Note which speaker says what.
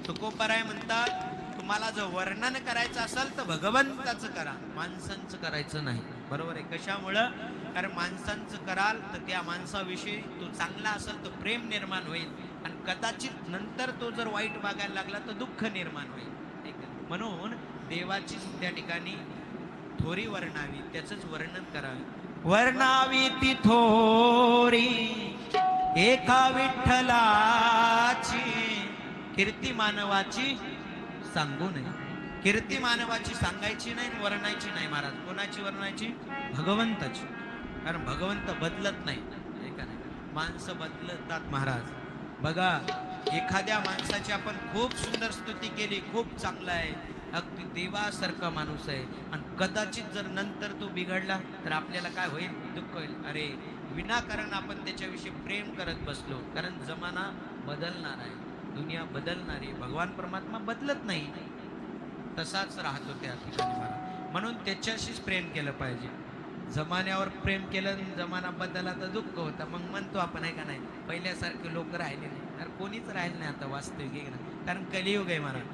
Speaker 1: तुकोबराय म्हणतात, तुम्हाला जर वर्णन करायचं असेल तर भगवंताचं करा, माणसांचं करायचं नाही. बरोबर आहे. कशामुळं? कारण माणसांचं कराल तर त्या माणसाविषयी तो चांगला असेल तर प्रेम निर्माण होईल, आणि कदाचित नंतर तो जर वाईट वागायला लागला तर दुःख निर्माण होईल. ठीक आहे? म्हणून देवाची त्या ठिकाणी थोरी वर्णावी, त्याचंच वर्णन करावे. वर्णावी ती थोरी एका विठ्ठलाची, कीर्ती मानवाची सांगू नये. कीर्ती मानवाची सांगायची नाही, वर्णायची नाही महाराज. कोणाची वर्णायची? भगवंताची. कारण भगवंत बदलत नाही. हे का नाही? माणसं बदलतात महाराज. बघा, एखाद्या माणसाची आपण खूप सुंदर स्तुती केली, खूप चांगला आहे, अगदी देवासारखा माणूस आहे, आणि कदाचित जर नंतर तो बिघडला तर आपल्याला काय होईल? दुःख होईल. अरे, विनाकारण आपण त्याच्याविषयी प्रेम करत बसलो. कारण जमाना बदलणार आहे, दुनिया बदलणारी, भगवान परमात्मा बदलत नाही, तसाच राहतो त्या ठिकाणी मला. म्हणून त्याच्याशीच प्रेम केलं पाहिजे. जमान्यावर प्रेम केलं, जमाना बदलला तर दुःख होतं. मग म्हणतो आपण, आहे का नाही, पहिल्यासारखे लोक राहिले नाही. तर कोणीच राहिले नाही आता वास्तविक, कारण कलियुग आहे महाराज.